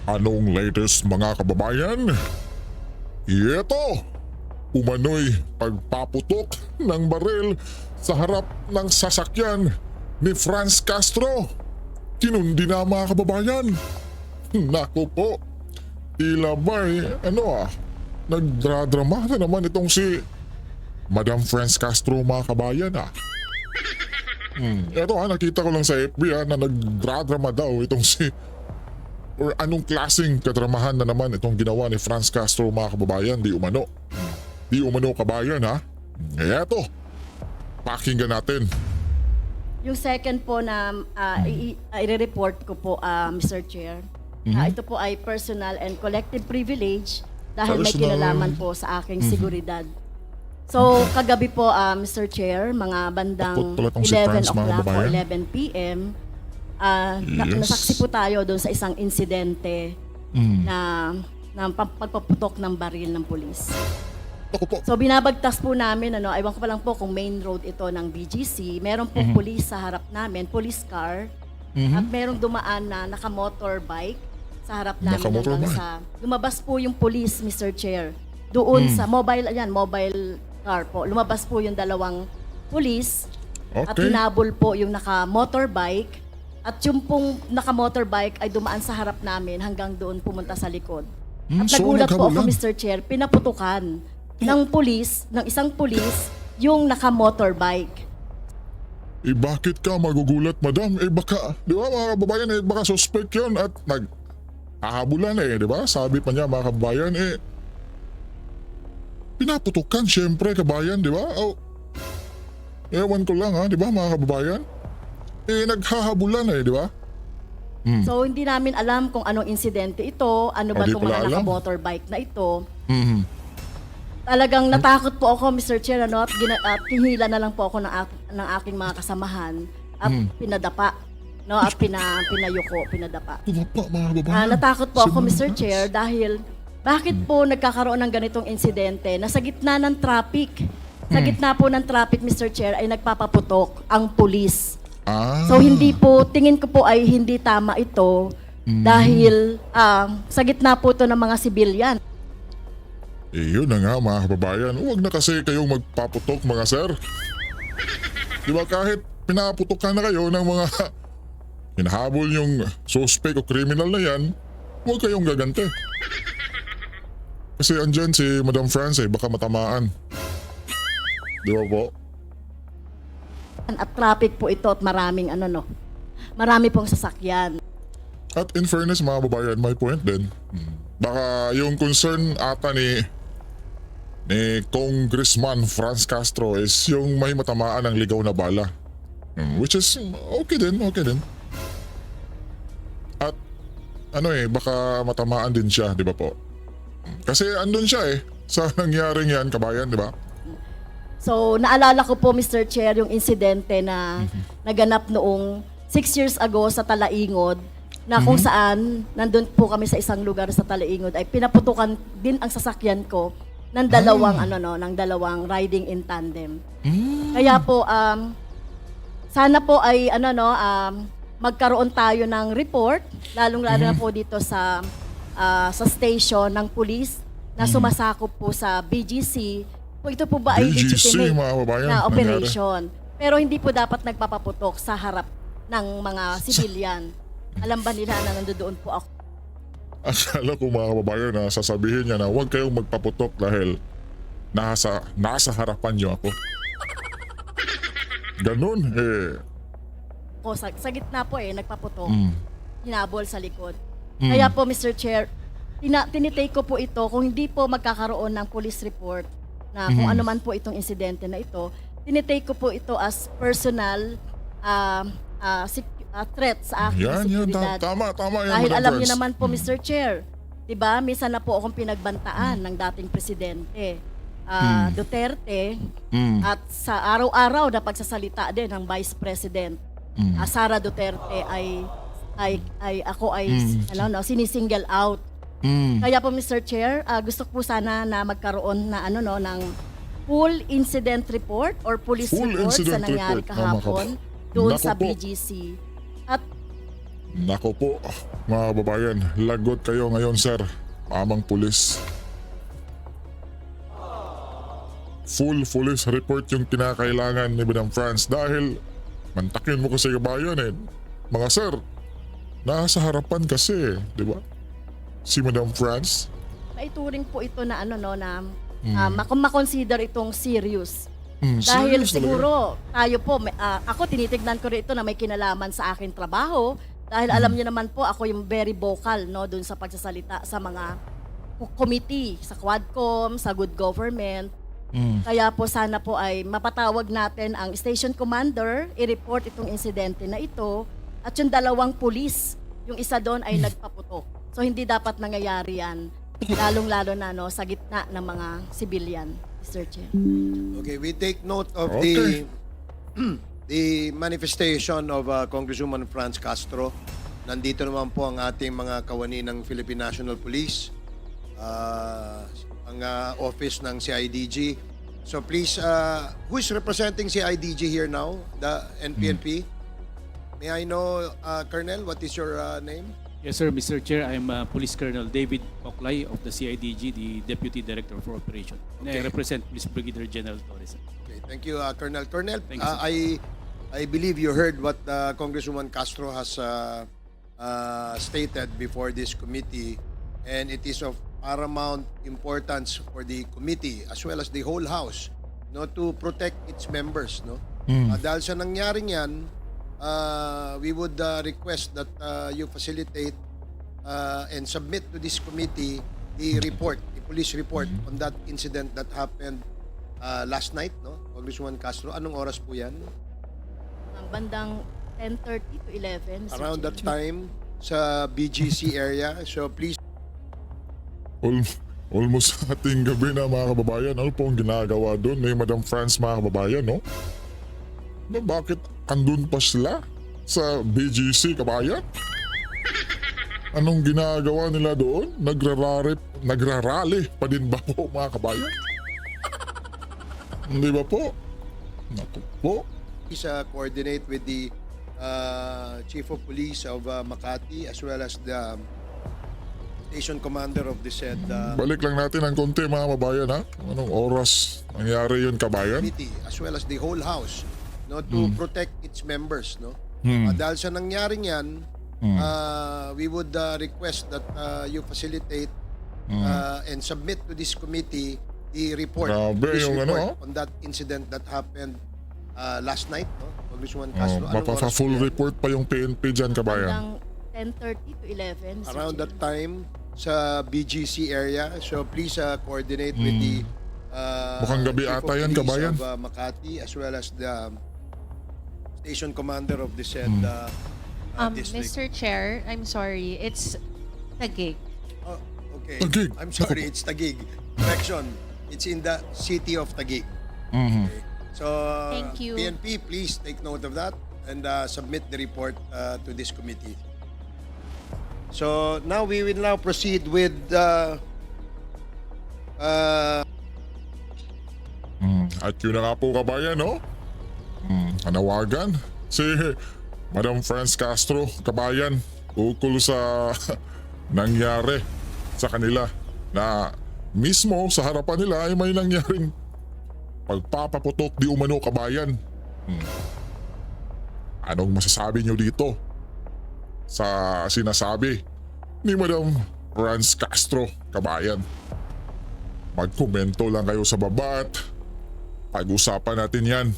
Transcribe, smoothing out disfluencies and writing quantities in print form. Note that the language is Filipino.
Anong latest mga kababayan? Ito, umano'y pagpaputok ng baril sa harap ng sasakyan ni Franz Castro. Kinundi na mga kababayan. Naku po, tila ba'y nagdradrama na naman itong si Madam Franz Castro mga kabayan Ito nakita ko lang sa FB na nagdradrama daw itong si or anong klaseng kadramahan na naman itong ginawa ni Franz Castro mga kababayan, di umano. Di umano kabayan Eto, pakinggan natin. Yung second po na i-report ko po, Mr. Chair, ito po ay personal and collective privilege dahil may Personal. kinalaman po sa aking seguridad. So, kagabi po, Mr. Chair, mga bandang Takot pala tong si Franz, 11 mga o'clock o kababayan. 11 p.m., Yes. nasaksi po tayo doon sa isang insidente na pagpaputok ng baril ng pulis. Ako po. So binabagtas po namin, aywan ko pa lang po kung main road ito ng BGC. Meron pong police sa harap namin, police car. At merong dumaan na naka-motorbike sa harap namin hanggang Naka-motorbike? sa... Lumabas po yung police, Mr. Chair. Doon sa mobile car po. Lumabas po yung dalawang police. At Okay. hinabol po yung naka-motorbike. At yung pong naka-motorbike ay dumaan sa harap namin hanggang doon pumunta sa likod. At So, nagulat po ako, naghabulan? Mr. Chair, pinaputukan ng isang pulis, yung naka-motorbike. Bakit ka magugulat madam? Baka, di ba mga kababayan baka suspect yun at naghahabulan di ba? Sabi pa niya mga kababayan pinaputukan syempre kabayan, di ba? Ewan ko lang di ba mga kababayan? Naghahabulan di ba? So hindi namin alam kung anong insidente ito, ano ba Di itong pala mga alam. naka-motorbike na ito. Talagang natakot po ako, Mr. Chair, at hinila na lang po ako ng aking mga kasamahan at pinadapa. At pinayuko, pinadapa. Tumapa mga kababayan. Natakot po ako, Si Mr. Franz. Chair, dahil bakit po nagkakaroon ng ganitong insidente na sa gitna ng traffic, sa gitna po ng traffic, Mr. Chair, ay nagpapaputok ang pulis. So hindi po, tingin ko po ay hindi tama ito dahil sa gitna po ito ng mga sibilyan. Yun na nga mga kababayan, huwag na kasi kayong magpaputok mga sir. Di ba kahit pinaputok na kayo ng mga hinahabol yung suspect o criminal na yan, huwag kayong gagante. Kasi andyan si Madam Franz baka matamaan. Di ba po? At traffic po ito at maraming marami pong sasakyan. At in fairness mga kababayan, may point din. Baka yung concern ata ni Congressman Franz Castro is yung may matamaan ng ligaw na bala. Which is okay din. At baka matamaan din siya, di ba po? Kasi andun siya sa nangyaring yan, kabayan, di ba? So naalala ko po, Mr. Chair, yung insidente na naganap noong 6 years ago sa Talaingod na kung saan nandun po kami sa isang lugar sa Talaingod ay pinaputukan din ang sasakyan ko ng dalawang riding in tandem. Kaya po sana po ay magkaroon tayo ng report lalong-lalo na po dito sa station ng police na sumasakop po sa BGC. Kung ito po ba ay BGC, legitimate mga kababayan, na nangyari. operation. Pero hindi po dapat nagpapaputok sa harap ng mga sibilyan. Alam ba nila na nandoon po ako? Akala ko mga kababayan na sasabihin niya na huwag kayong magpaputok dahil nasa harapan niyo ako. Ganun Sa gitna po nagpaputok. Hinabol sa likod. Kaya po, Mr. Chair, tinitake ko po ito kung hindi po magkakaroon ng police report na kung ano man po itong insidente na ito, tinitake ko po ito as personal threat sa aking seguridad. Tama yan. Dahil Madam alam niyo Franz. naman po, Mr. Chair, 'di ba? Minsan na po akong pinagbantaan ng dating presidente Duterte at sa araw-araw na pagsasalita din ng Vice President Sara Duterte ay sinisingle out. Kaya po, Mr. Chair, gusto ko po sana na magkaroon na ng full incident report or police Full report sa incident nangyari report. Tama ka. kahapon doon Naku sa po. BGC. At Nako po, mga kababayan, lagot kayo ngayon sir, amang pulis. Full police report yung kinakailangan ni Madam France dahil mantakin mo kasi kabayan Mga sir, nasa harapan kasi, di ba? Si Madam France. Maituring po ito na makonsider itong serious. Serious Dahil talaga? siguro tayo po, ako tinitignan ko rin ito na may kinalaman sa aking trabaho. Dahil alam niyo naman po, ako yung very vocal dun sa pagsasalita sa mga committee, sa Quadcom, sa Good Government. Kaya po sana po ay mapatawag natin ang station commander, i-report itong insidente na ito, at yung dalawang pulis, yung isa doon ay nagpaputok. So hindi dapat nangyayari yan, lalong-lalo na sa gitna ng mga civilian, Mr. Chair. Okay, we take note of Okay. the manifestation of Congresswoman Franz Castro. Nandito naman po ang ating mga kawani ng Philippine National Police, ang office ng CIDG. So please, who is representing CIDG here now? The NPNP? May I know, Colonel, what is your name? Yes, sir, Mr. Chair. I'm Police Colonel David Oklay of the CIDG, the Deputy Director for Operation. And I Okay. represent Police Brigadier General Torres. Okay, thank you, Colonel. Colonel, Thank you, sir. I believe you heard what Congresswoman Castro has stated before this committee, and it is of paramount importance for the committee as well as the whole House, to protect its members, dahil sa nangyaring yan, we would request that you facilitate and submit to this committee the report, the police report on that incident that happened last night, Congresswoman Castro. Anong oras po yan? Ang bandang 10:30 to 11, Mr. Around Chair. that time sa BGC area. So please Almost sa ating gabi na mga kababayan, ano po ang ginagawa doon ni Madam France mga kababayan, no? Bakit andun pa sila sa BGC kabayan? Anong ginagawa nila doon? Nagrarally pa din ba po mga kabayan? Hindi ba po? Naku po. coordinate with the Chief of Police of Makati as well as the Station Commander of the said Balik lang natin ng konti mga kababayan ha. Anong oras nangyari yun kabayan? committee as well as the whole House, to protect its members, dahil sa nangyaring yan, we would request that you facilitate and submit to this committee the report, Grabe police yung report on that incident that happened last night, Congresswoman Castro. Anong oras Mapapa-full po yan? report pa yung PNP dyan kabayan. Bandang 10:30 to 11, Mr. Around Chair. that time sa BGC area. So please coordinate with the Mukhang gabi Chief of ata yan, Police kabayan. of Makati as well as the Station Commander of the said district. Mr. Chair, I'm sorry. It's Taguig. Oh, okay. Taguig. I'm sorry, it's Taguig. Correction. It's in the city of Taguig. Okay. So Thank you. PNP, please take note of that and submit the report to this committee. So now we will now proceed with At yun na nga po kabayan, no? Panawagan si Madam France Castro, kabayan, ukol sa nangyari sa kanila na mismo sa harapan nila ay may nangyaring pagpapaputok di umano kabayan. Anong masasabi nyo dito sa sinasabi ni Madam France Castro, kabayan? Magkomento lang kayo sa baba at pag-usapan natin yan.